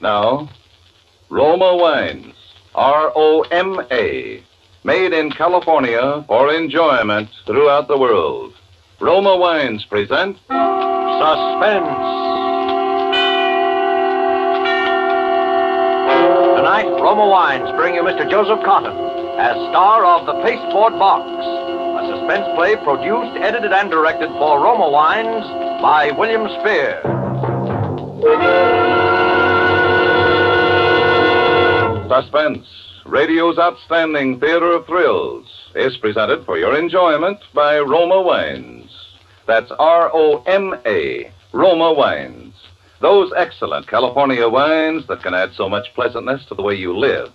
Now, Roma Wines, R-O-M-A, made in California for enjoyment throughout the world. Roma Wines present Suspense. Tonight, Roma Wines bring you Mr. Joseph Cotton as star of The Pasteboard Box, a suspense play produced, edited, and directed for Roma Wines by William Spear. Suspense, radio's outstanding theater of thrills, is presented for your enjoyment by Roma Wines. That's R-O-M-A, Roma Wines. Those excellent California wines that can add so much pleasantness to the way you live,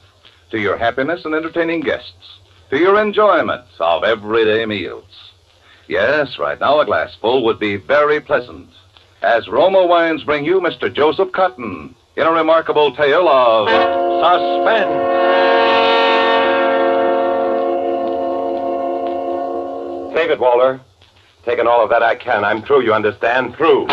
to your happiness in entertaining guests, to your enjoyment of everyday meals. Yes, right now a glassful would be very pleasant, as Roma Wines bring you Mr. Joseph Cotton in a remarkable tale of suspense. Save it, Walter. Taking all of that I can. I'm through, you understand? Through.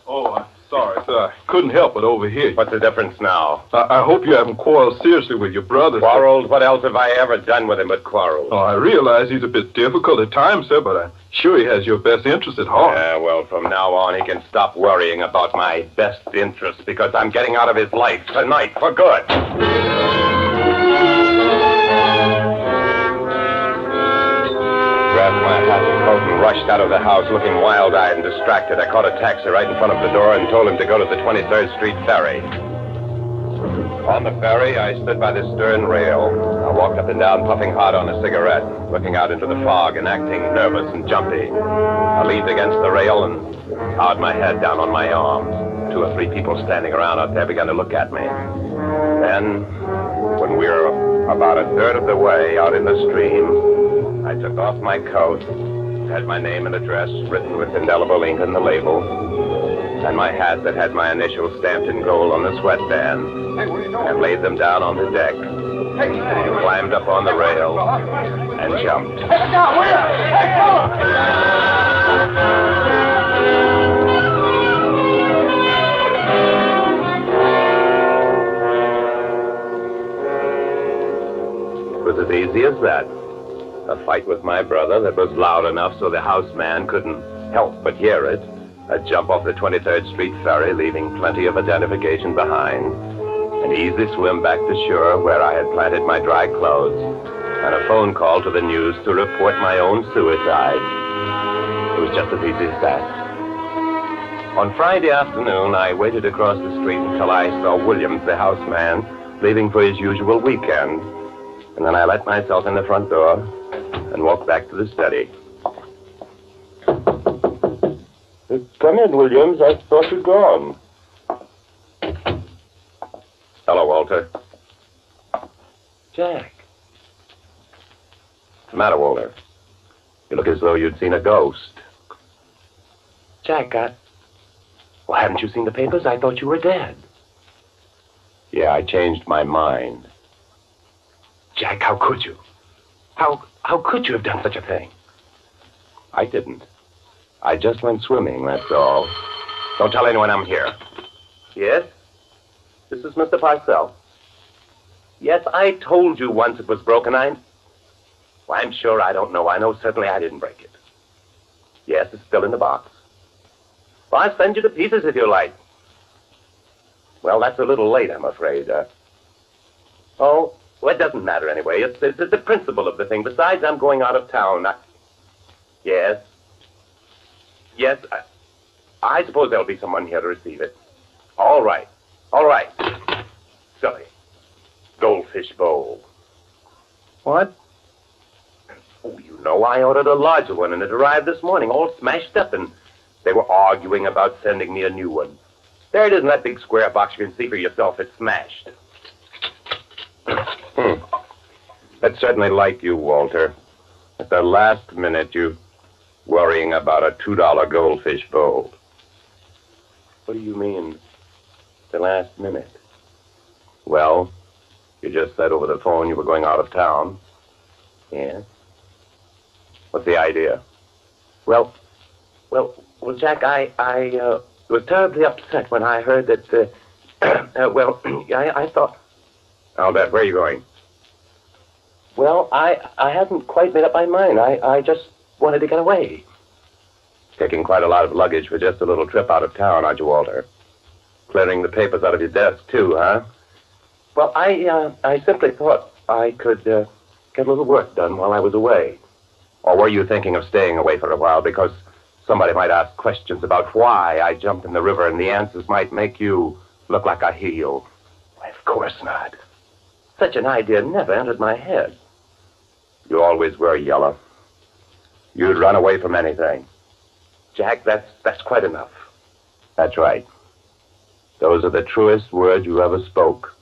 Oh, I'm sorry, sir. I couldn't help but overhear you. What's the difference now? I hope you haven't quarreled seriously with your brother. Quarreled? What else have I ever done with him but quarreled? Oh, I realize he's a bit difficult at times, sir, but I'm sure he has your best interest at heart. Yeah, well, from now on, he can stop worrying about my best interests because I'm getting out of his life tonight for good. Grabbed my hat and coat and rushed out of the house looking wild-eyed and distracted. I caught a taxi right in front of the door and told him to go to the 23rd Street ferry. On the ferry, I stood by the stern rail. I walked up and down puffing hard on a cigarette, looking out into the fog and acting nervous and jumpy. I leaned against the rail and bowed my head down on my arms. 2 or 3 people standing around out there began to look at me. Then, when we were about a third of the way out in the stream, I took off my coat, had my name and address written with indelible ink on the label, and my hat that had my initials stamped in gold on the sweatband, and laid them down on the deck, climbed up on the rail, and jumped. It was as easy as that. A fight with my brother that was loud enough so the houseman couldn't help but hear it. A jump off the 23rd Street ferry, leaving plenty of identification behind. An easy swim back to shore where I had planted my dry clothes. And a phone call to the news to report my own suicide. It was just as easy as that. On Friday afternoon, I waited across the street until I saw Williams, the houseman, leaving for his usual weekend. And then I let myself in the front door and walked back to the study. Come in, Williams. I thought you'd gone. Hello, Walter. Jack. What's the matter, Walter? You look as though you'd seen a ghost. Jack, well, haven't you seen the papers? I thought you were dead. Yeah, I changed my mind. Jack, how could you? How could you have done such a thing? I didn't. I just went swimming, that's all. Don't tell anyone I'm here. Yes? This is Mr. Parcell. Yes, I told you once it was broken. Well, I'm sure I don't know. I know certainly I didn't break it. Yes, it's still in the box. Well, I'll send you to pieces if you like. Well, that's a little late, I'm afraid. Oh, well, it doesn't matter anyway. It's the principle of the thing. Besides, I'm going out of town. Yes. Yes, I suppose there'll be someone here to receive it. All right. Silly. Goldfish bowl. What? Oh, you know, I ordered a larger one, and it arrived this morning, all smashed up, and they were arguing about sending me a new one. There it is in that big square box. You can see for yourself it's smashed. That's certainly like you, Walter. At the last minute, you worrying about a $2 goldfish bowl. What do you mean, the last minute? Well, you just said over the phone you were going out of town. Yes? What's the idea? Well, Jack, I was terribly upset when I heard that Well, I thought... I'll bet. Where are you going? Well, I hadn't quite made up my mind. I just wanted to get away. Taking quite a lot of luggage for just a little trip out of town, aren't you, Walter? Clearing the papers out of your desk, too, huh? Well, I simply thought I could get a little work done while I was away. Or were you thinking of staying away for a while because somebody might ask questions about why I jumped in the river and the answers might make you look like a heel? Why, of course not. Such an idea never entered my head. You always were yellow. You'd run away from anything. Jack, that's quite enough. That's right. Those are the truest words you ever spoke.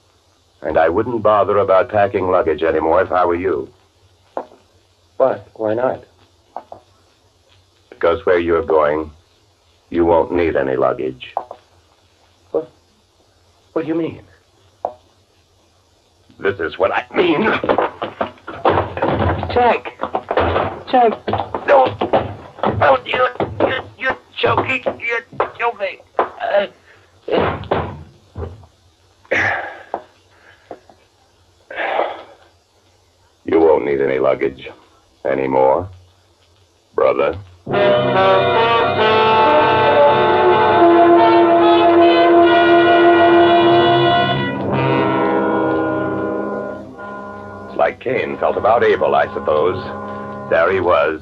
And I wouldn't bother about packing luggage anymore if I were you. What? Why not? Because where you're going, you won't need any luggage. What do you mean? This is what I mean. Jack! Jack! Don't you're choking. You're choking. You won't need any luggage anymore, brother. It's like Cain felt about Abel, I suppose. There he was,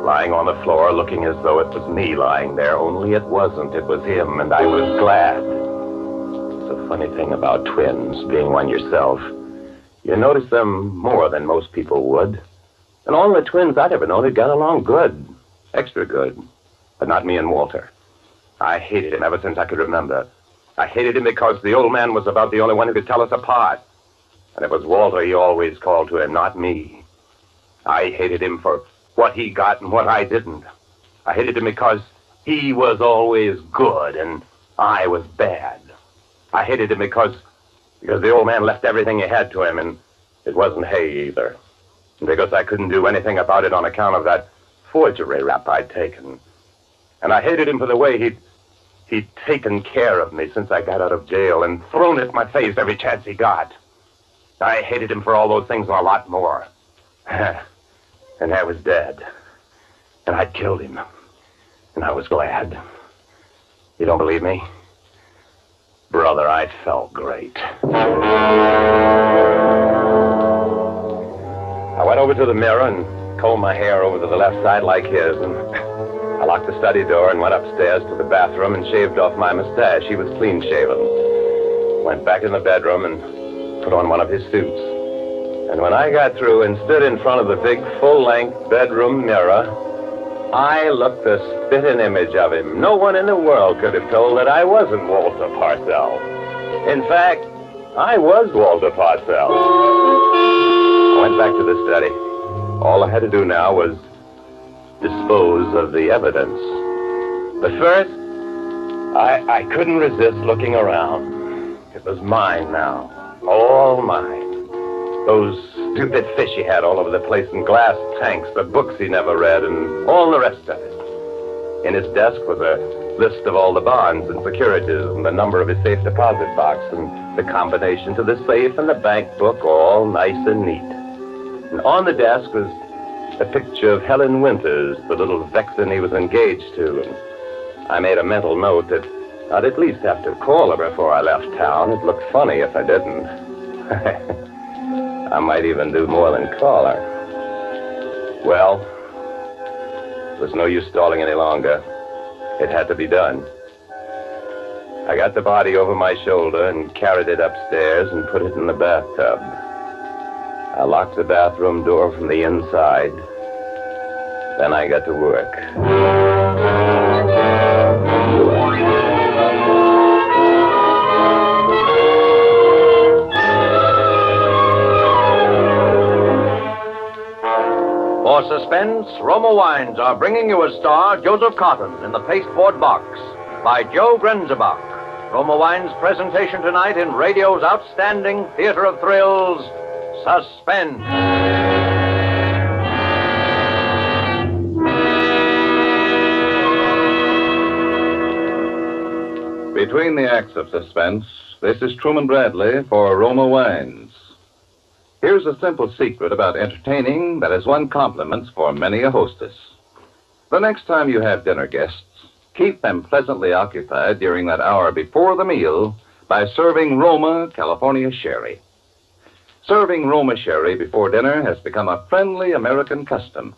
lying on the floor, looking as though it was me lying there, only it wasn't. It was him, and I was glad. It's a funny thing about twins, being one yourself. You notice them more than most people would. And all the twins I'd ever known had got along good. Extra good. But not me and Walter. I hated him ever since I could remember. I hated him because the old man was about the only one who could tell us apart. And it was Walter he always called to him, not me. I hated him for what he got and what I didn't. I hated him because he was always good and I was bad. I hated him because the old man left everything he had to him, and it wasn't hay either. And because I couldn't do anything about it on account of that forgery rap I'd taken. And I hated him for the way he'd taken care of me since I got out of jail and thrown at my face every chance he got. I hated him for all those things and a lot more. And I was dead. And I'd killed him. And I was glad. You don't believe me? Brother, I felt great. I went over to the mirror and combed my hair over to the left side like his, and I locked the study door and went upstairs to the bathroom and shaved off my mustache. He was clean shaven. Went back in the bedroom and put on one of his suits. And when I got through and stood in front of the big full-length bedroom mirror, I looked the spitting image of him. No one in the world could have told that I wasn't Walter Parcell. In fact, I was Walter Parcell. I went back to the study. All I had to do now was dispose of the evidence. But first, I couldn't resist looking around. It was mine now. All mine. Those stupid fish he had all over the place in glass tanks, the books he never read, and all the rest of it. In his desk was a list of all the bonds and securities and the number of his safe deposit box and the combination to the safe and the bank book, all nice and neat. And on the desk was a picture of Helen Winters, the little vixen he was engaged to. And I made a mental note that I'd at least have to call her before I left town. It looked funny if I didn't. I might even do more than call her. Well, it was no use stalling any longer. It had to be done. I got the body over my shoulder and carried it upstairs and put it in the bathtub. I locked the bathroom door from the inside. Then I got to work. For Suspense, Roma Wines are bringing you as star Joseph Cotton in the Pasteboard Box by Joe Grenzebach. Roma Wines' presentation tonight in radio's outstanding theater of thrills, Suspense. Between the acts of Suspense, This is Truman Bradley for Roma Wines. Here's a simple secret about entertaining that has won compliments for many a hostess. The next time you have dinner guests, keep them pleasantly occupied during that hour before the meal by serving Roma California Sherry. Serving Roma Sherry before dinner has become a friendly American custom.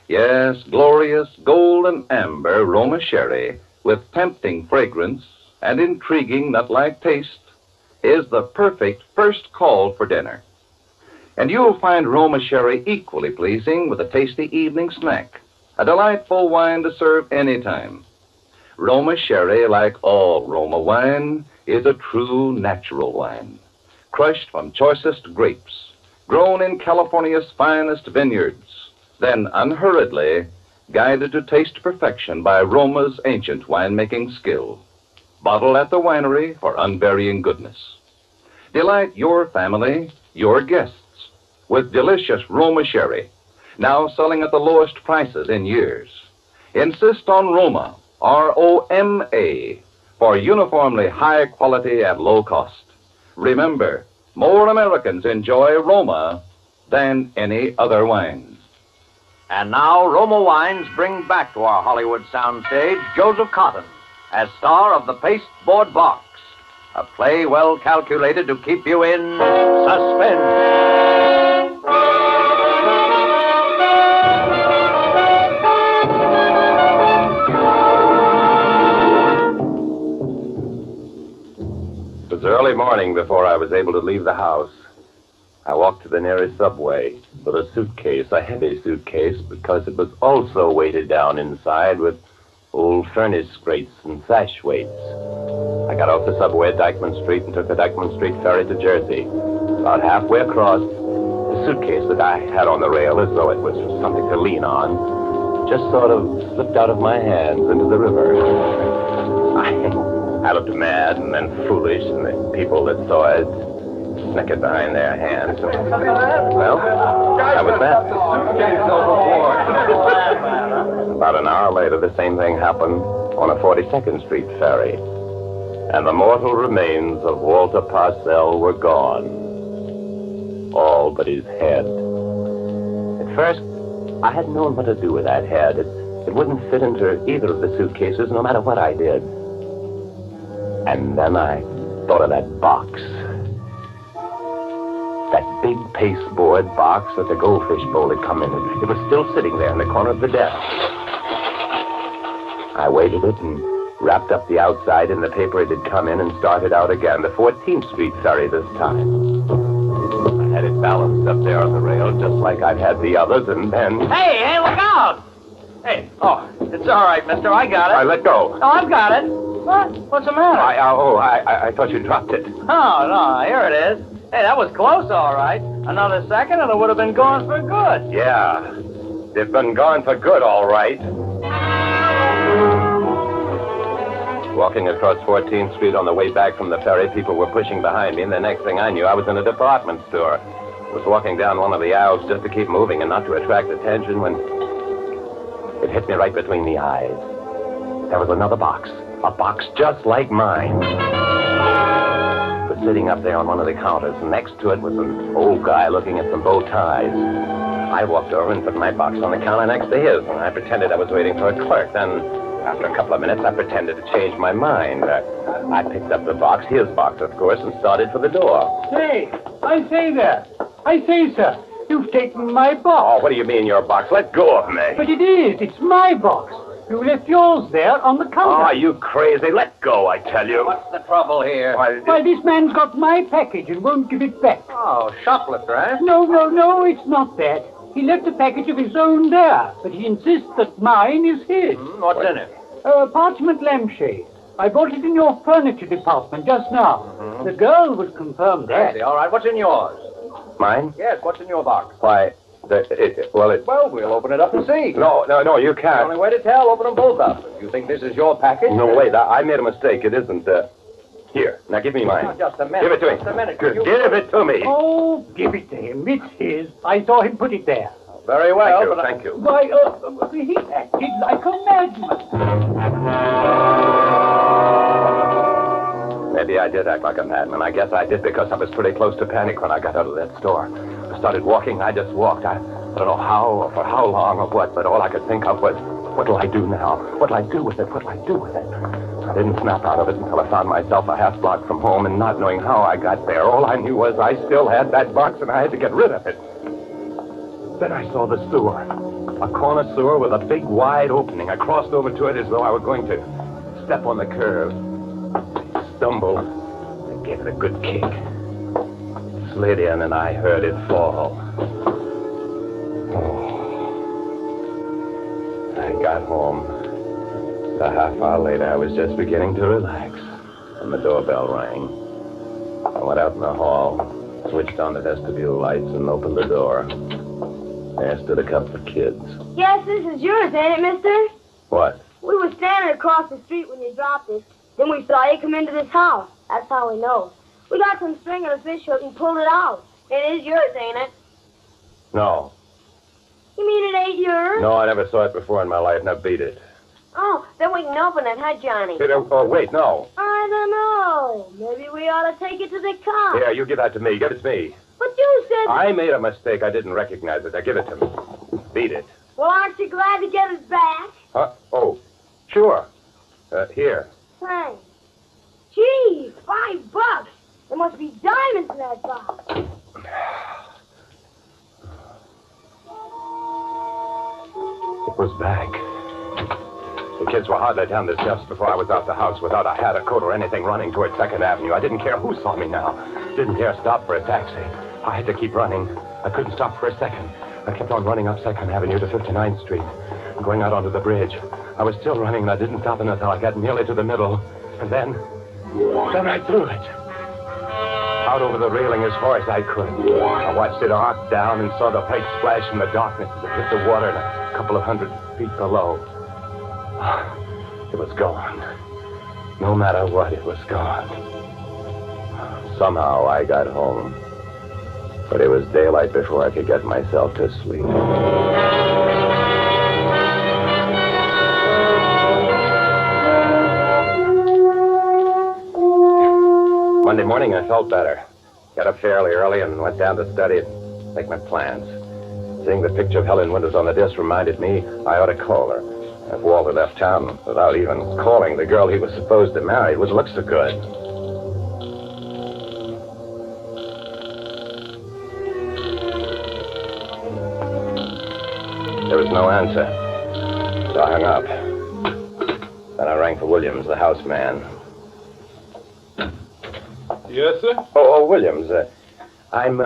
Yes, glorious golden amber Roma Sherry with tempting fragrance and intriguing nut-like taste is the perfect first call for dinner. And you'll find Roma Sherry equally pleasing with a tasty evening snack, a delightful wine to serve anytime. Roma Sherry, like all Roma wine, is a true natural wine, crushed from choicest grapes, grown in California's finest vineyards, then unhurriedly guided to taste perfection by Roma's ancient winemaking skill, bottled at the winery for unvarying goodness. Delight your family, your guests, with delicious Roma Sherry, now selling at the lowest prices in years. Insist on Roma, R-O-M-A, for uniformly high quality at low cost. Remember, more Americans enjoy Roma than any other wines. And now, Roma Wines bring back to our Hollywood soundstage Joseph Cotton as star of the Pasteboard Box, a play well calculated to keep you in suspense. It was early morning before I was able to leave the house. I walked to the nearest subway with a suitcase, a heavy suitcase, because it was also weighted down inside with old furnace grates and sash weights. I got off the subway at Dyckman Street and took the Dyckman Street ferry to Jersey. About halfway across, the suitcase that I had on the rail, as though it was something to lean on, just sort of slipped out of my hands into the river. I looked mad and then foolish, and the people that saw it snickered behind their hands. Well, that was that. About an hour later, the same thing happened on a 42nd Street ferry, and the mortal remains of Walter Parcell were gone. All but his head. At first, I hadn't known what to do with that head. It wouldn't fit into either of the suitcases, no matter what I did. And then I thought of that box. That big pasteboard box that the goldfish bowl had come in. It was still sitting there in the corner of the desk. I weighted it and wrapped up the outside in the paper it had come in and started out again. The 14th Street ferry this time. I had it balanced up there on the rail just like I'd had the others, and then... Hey, look out! Hey, it's all right, mister. I got it. I let go. Oh, I've got it. What? What's the matter? I thought you dropped it. Oh, no, here it is. Hey, that was close, all right. Another second and it would have been gone for good. Yeah, they've been gone for good, all right. Walking across 14th Street on the way back from the ferry, people were pushing behind me, and the next thing I knew, I was in a department store. I was walking down one of the aisles just to keep moving and not to attract attention when it hit me right between the eyes. There was another box. A box just like mine. It was sitting up there on one of the counters, and next to it was an old guy looking at some bow ties. I walked over and put my box on the counter next to his, and I pretended I was waiting for a clerk. Then, after a couple of minutes, I pretended to change my mind. I picked up the box, his box, of course, and started for the door. Hey, I say there. I say, sir, you've taken my Oh, box. what do you mean, your box? Let go of me. But it is. It's my box. You left yours there on the counter. Oh, you crazy. Let go, I tell you. What's the trouble here? Why, this man's got my package and won't give it back. Oh, shoplifter, eh? No, it's not that. He left a package of his own there, but he insists that mine is his. What's in it? A parchment lampshade. I bought it in your furniture department just now. The girl would confirm I that. see. All right, what's in yours? Mine? Yes, what's in your box? Why, Well, we'll open it up and see. No, you The can't. only way to tell, open them both up. If you think this is your package... No, wait, I made a mistake. It isn't, Here, now give me mine. Now, just a minute. Give it to me. Just a minute. Give it to me. Oh, give it to him. It's his. I saw him put it there. Very well, Thank you. Why, he acted like a madman. At idea I did act like a madman. I guess I did because I was pretty close to panic when I got out of that store. I started walking. I just walked. I don't know how or for how long or what, but all I could think of was, what'll I do now? What'll I do with it? What'll I do with it? I didn't snap out of it until I found myself a half block from home, and not knowing how I got there. All I knew was I still had that box and I had to get rid of it. Then I saw the sewer. A corner sewer with a big wide opening. I crossed over to it as though I were going to step on the curve. Stumbled. I gave it a good kick. It slid in and I heard it fall. Oh. I got home. A half hour later, I was just beginning to relax. And the doorbell rang. I went out in the hall, switched on the vestibule lights, and opened the door. There stood a couple of kids. Yes, this is yours, ain't it, mister? What? We were standing across the street when you dropped it. Then we saw you come into this house. That's how we know. We got some string on a fish hook and pulled it out. It is yours, ain't it? No. You mean it ain't yours? No, I never saw it before in my life. Now beat it. Oh, then we can open it, huh, Johnny? Oh, wait, no. I don't know. Maybe we ought to take it to the cops. Here, you give that to me. Give it to me. But you said... I made a mistake. I didn't recognize it. Now give it to me. Beat it. Well, aren't you glad to get it back? Huh? Oh, sure. Here. Thanks. Gee, $5. There must be diamonds in that box. It was back. The kids were hardly down the steps before I was out the house without a hat, a coat, or anything, running toward 2nd Avenue. I didn't care who saw me now. Didn't dare stop for a taxi. I had to keep running. I couldn't stop for a second. I kept on running up 2nd Avenue to 59th Street, going out onto the bridge. I was still running, and I didn't stop until I got nearly to the middle. And then I threw it. Out over the railing as far as I could. I watched it arc down and saw the plate splash in the darkness as it hit the water and a couple of 100 feet below. It was gone. No matter what, it was gone. Somehow I got home. But it was daylight before I could get myself to sleep. Monday morning, I felt better. Got up fairly early and went down to study and make my plans. Seeing the picture of Helen Winters on the desk reminded me I ought to call her. If Walter left town without even calling the girl he was supposed to marry, it wouldn't look so good. There was no answer. So I hung up. Then I rang for Williams, the house man. Yes, sir? Oh, Williams, I'm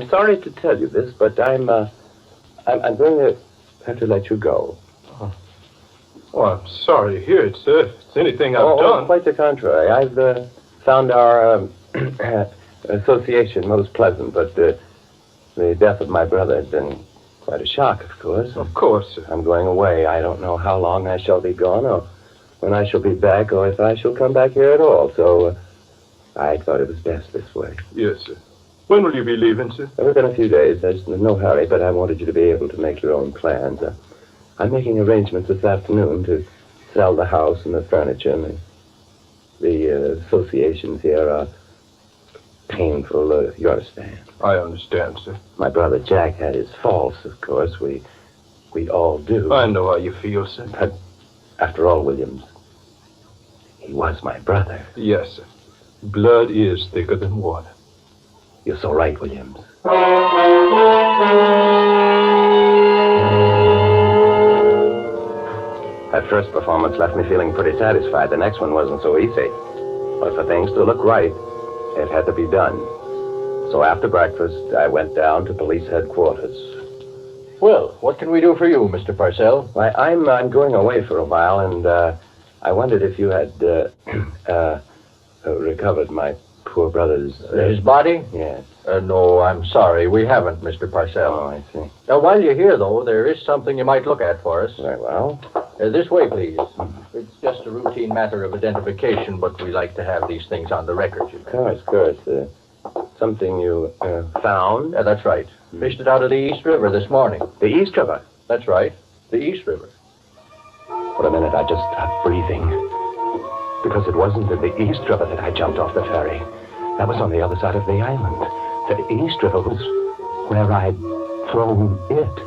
sorry to tell you this, but I'm going to have to let you go. Oh, I'm sorry to hear it, sir. If it's anything I've done. Quite the contrary. I've found our association most pleasant, but the death of my brother has been quite a shock, of course. Of course, sir. I'm going away. I don't know how long I shall be gone, or when I shall be back, or if I shall come back here at all. So I thought it was best this way. Yes, sir. When will you be leaving, sir? Within a few days. There's no hurry, but I wanted you to be able to make your own plans. I'm making arrangements this afternoon to sell the house and the furniture, and the associations here are painful, you understand. I understand, sir. My brother Jack had his faults, of course. We all do. I know how you feel, sir. But after all, Williams, he was my brother. Yes, sir. Blood is thicker than water. You're so right, Williams. That first performance left me feeling pretty satisfied. The next one wasn't so easy. But for things to look right, it had to be done. So after breakfast, I went down to police headquarters. Well, what can we do for you, Mr. Parcell? Why, I'm going away for a while, and I wondered if you had recovered my poor brother's... His body? Yes. No, I'm sorry. We haven't, Mr. Parcell. Oh, I see. Now, while you're here, though, there is something you might look at for us. Very well. This way, please. It's just a routine matter of identification, but we like to have these things on the record, you know. Of course. Something you found? That's right. Fished it out of the East River this morning. The East River? That's right. The East River. For a minute, I just stopped breathing. Because it wasn't in the East River that I jumped off the ferry. That was on the other side of the island. The East River was where I'd thrown it.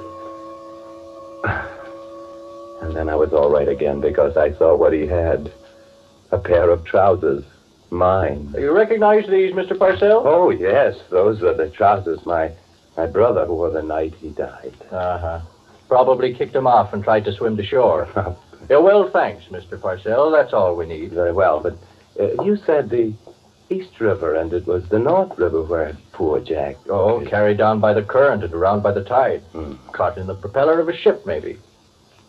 And then I was all right again because I saw what he had. A pair of trousers. Mine. You recognize these, Mr. Parcell? Oh, yes. Those are the trousers my brother wore the night he died. Uh-huh. Probably kicked him off and tried to swim to shore. Yeah, well, thanks, Mr. Parcell. That's all we need. Very well, but you said the East River, and it was the North River where poor Jack... Oh, carried down by the current and around by the tide. Hmm. Caught in the propeller of a ship, maybe.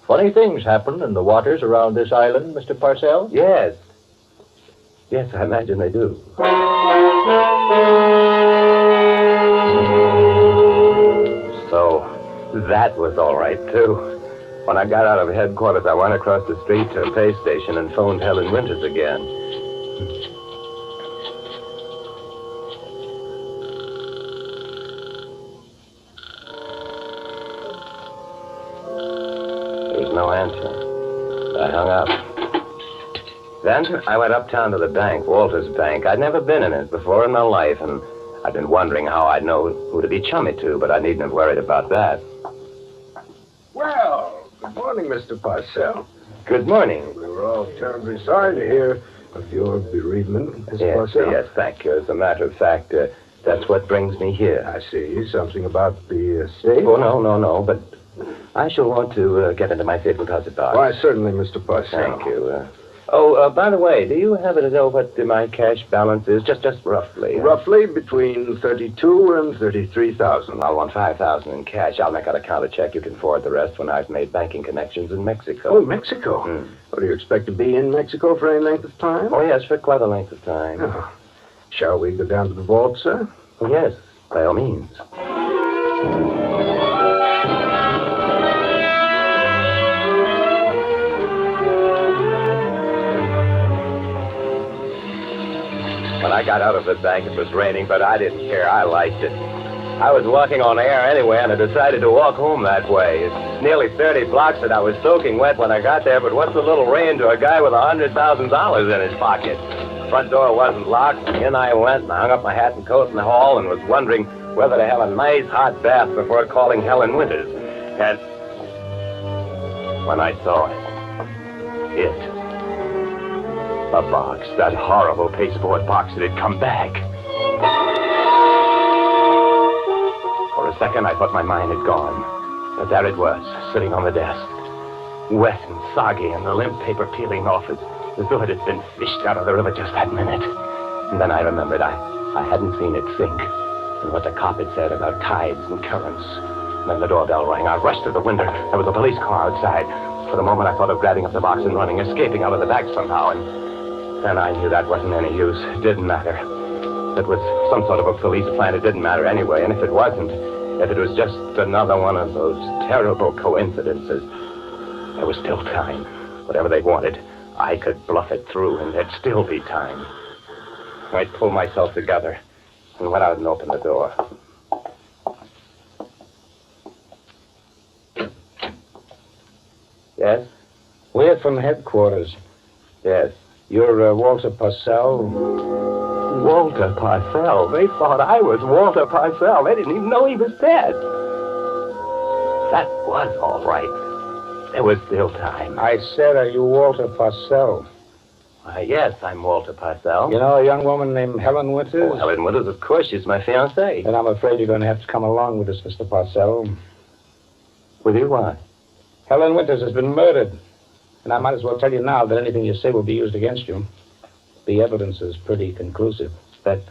Funny things happen in the waters around this island, Mr. Parcell. Yes. Yes, I imagine they do. So, that was all right, too. When I got out of headquarters, I went across the street to a pay station and phoned Helen Winters again. There was no answer. I hung up. Then I went uptown to the bank, Walter's Bank. I'd never been in it before in my life, and I'd been wondering how I'd know who to be chummy to, but I needn't have worried about that. Well, good morning, Mr. Parcell. Good morning. We were all terribly sorry to hear of your bereavement, Mr. Yes, Parcell. yes, thank you. As a matter of fact, that's what brings me here. I see. Something about the estate? Oh, no, but I shall want to get into my safe deposit box. Why, certainly, Mr. Parcell. Thank you. By the way, do you happen to know what my cash balance is? Just roughly. Roughly between 32 and 33,000. I'll want 5,000 in cash. I'll make out a counter check. You can forward the rest when I've made banking connections in Mexico. Oh, Mexico? What, do you expect to be in Mexico for any length of time? Oh, yes, for quite a length of time. Oh. Shall we go down to the vault, sir? Oh, yes, by all means. When I got out of the bank, it was raining, but I didn't care. I liked it. I was walking on air anyway, and I decided to walk home that way. It's nearly 30 blocks that I was soaking wet when I got there, but what's a little rain to a guy with $100,000 in his pocket? The front door wasn't locked, and in I went, and I hung up my hat and coat in the hall and was wondering whether to have a nice hot bath before calling Helen Winters. And when I saw it, a box, that horrible pasteboard box that had come back. For a second, I thought my mind had gone. But there it was, sitting on the desk. Wet and soggy, and the limp paper peeling off as though it had been fished out of the river just that minute. And then I remembered I hadn't seen it sink, and what the cop had said about tides and currents. And then the doorbell rang. I rushed to the window. There was a police car outside. For the moment, I thought of grabbing up the box and running, escaping out of the back somehow, and then I knew that wasn't any use. It didn't matter. It was some sort of a police plan. It didn't matter anyway. And if it wasn't, if it was just another one of those terrible coincidences, there was still time. Whatever they wanted, I could bluff it through, and there'd still be time. I pulled myself together and went out and opened the door. Yes? We're from headquarters. Yes. You're Walter Parcell? Walter Parcell. They thought I was Walter Parcell. They didn't even know he was dead. That was all right. There was still time. I said, are you Walter Parcell? Yes, I'm Walter Parcell. You know a young woman named Helen Winters? Oh, Helen Winters, of course. She's my fiancée. Then I'm afraid you're going to have to come along with us, Mr. Parcell. With you, why? Helen Winters has been murdered. And I might as well tell you now that anything you say will be used against you. The evidence is pretty conclusive. That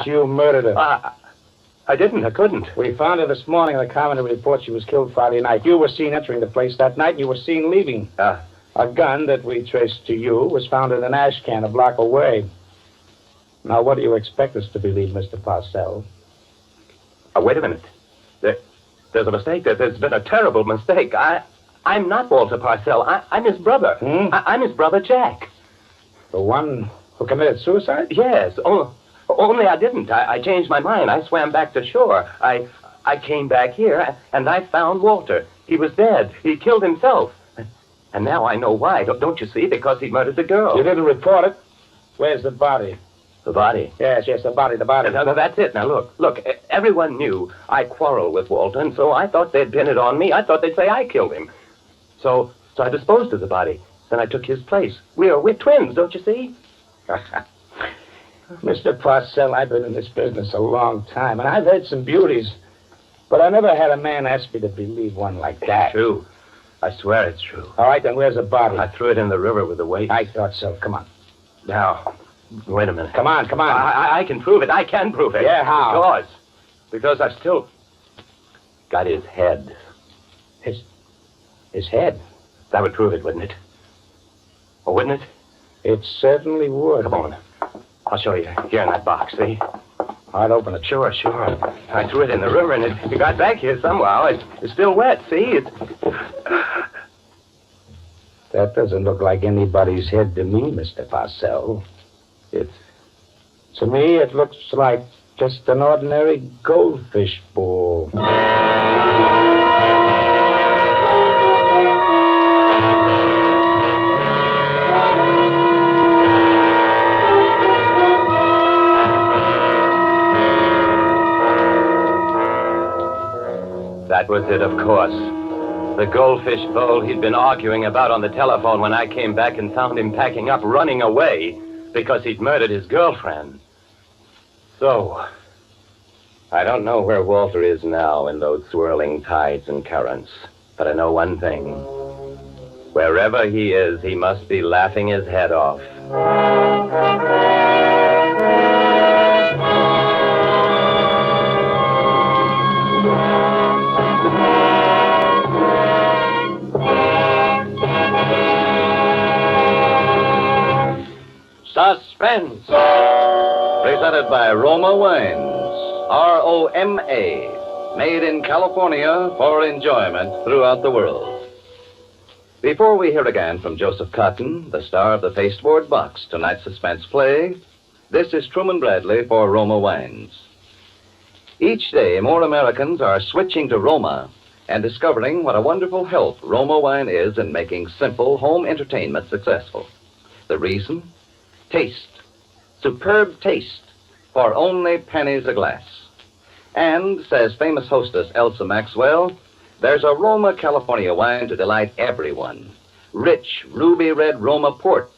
you murdered her. I didn't. I couldn't. We found her this morning in the coroner report. She was killed Friday night. You were seen entering the place that night, and you were seen leaving. A gun that we traced to you was found in an ash can a block away. Now, what do you expect us to believe, Mr. Parcell? Wait a minute. There's a mistake. There's been a terrible mistake. I'm not Walter Parcell. I'm his brother. I'm his brother, Jack. The one who committed suicide? Yes. Only I didn't. I changed my mind. I swam back to shore. I came back here, and I found Walter. He was dead. He killed himself. And now I know why. Don't you see? Because he murdered the girl. You didn't report it. Where's the body? The body? Yes, the body. No, that's it. Now, look, everyone knew I quarreled with Walter, and so I thought they'd pin it on me. I thought they'd say I killed him. So I disposed of the body. Then I took his place. We're twins, don't you see? Mr. Parcell, I've been in this business a long time, and I've heard some beauties, but I never had a man ask me to believe one like that. It's true. I swear it's true. All right, then where's the body? I threw it in the river with the weight. I thought so. Come on. Now, wait a minute. Come on. I can prove it. I can prove it. Yeah, how? Because I've still got his head. His head? That would prove it, wouldn't it? Or wouldn't it? It certainly would. Come on. I'll show you. Here in that box, see? I'd open it. Sure. I threw it in the river, and it got back here somehow. It's still wet, see? That doesn't look like anybody's head to me, Mr. Parcell. To me, it looks like just an ordinary goldfish ball. That was it, of course. The goldfish bowl he'd been arguing about on the telephone when I came back and found him packing up, running away, because he'd murdered his girlfriend. So, I don't know where Walter is now in those swirling tides and currents, but I know one thing. Wherever he is, he must be laughing his head off. Suspense. Presented by Roma Wines. R-O-M-A. Made in California for enjoyment throughout the world. Before we hear again from Joseph Cotton, the star of the Pasteboard box, tonight's suspense play, this is Truman Bradley for Roma Wines. Each day, more Americans are switching to Roma and discovering what a wonderful help Roma wine is in making simple home entertainment successful. The reason? Taste. Superb taste for only pennies a glass. And, says famous hostess Elsa Maxwell, there's a Roma California wine to delight everyone. Rich, ruby red Roma port,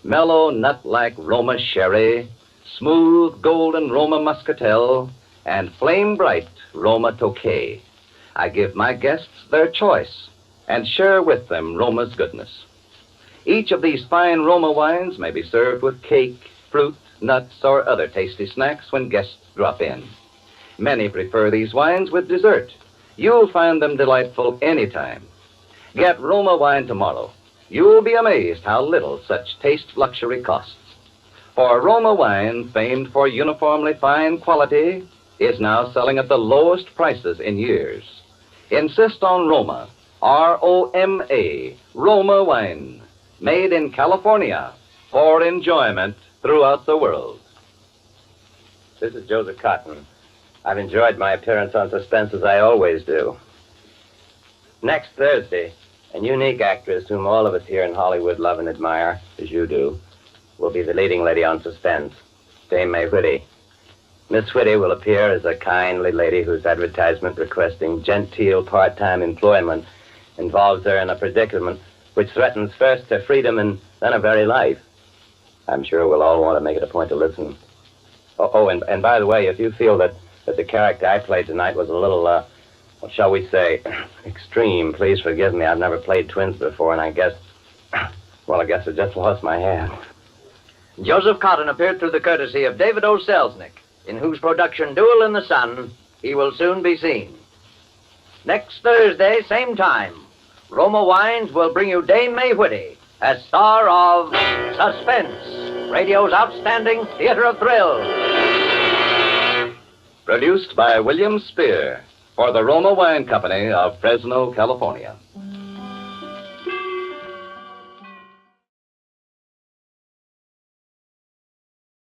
mellow, nut-like Roma sherry, smooth, golden Roma muscatel, and flame-bright Roma Tokay. I give my guests their choice and share with them Roma's goodness. Each of these fine Roma wines may be served with cake, fruit, nuts, or other tasty snacks when guests drop in. Many prefer these wines with dessert. You'll find them delightful anytime. Get Roma wine tomorrow. You'll be amazed how little such taste luxury costs. For Roma wine, famed for uniformly fine quality, is now selling at the lowest prices in years. Insist on Roma, R-O-M-A, Roma wine, made in California for enjoyment throughout the world. This is Joseph Cotton. I've enjoyed my appearance on Suspense as I always do. Next Thursday, a unique actress whom all of us here in Hollywood love and admire, as you do, will be the leading lady on Suspense, Dame May Whitty. Miss Whitty will appear as a kindly lady whose advertisement requesting genteel part-time employment involves her in a predicament which threatens first her freedom and then her very life. I'm sure we'll all want to make it a point to listen. And by the way, if you feel that the character I played tonight was a little, what shall we say, extreme, please forgive me. I've never played twins before, and I guess I just lost my head. Joseph Cotton appeared through the courtesy of David O. Selznick, in whose production Duel in the Sun he will soon be seen. Next Thursday, same time, Roma Wines will bring you Dame May Whitty as star of Suspense, radio's outstanding theater of thrills. Produced by William Spear for the Roma Wine Company of Fresno, California.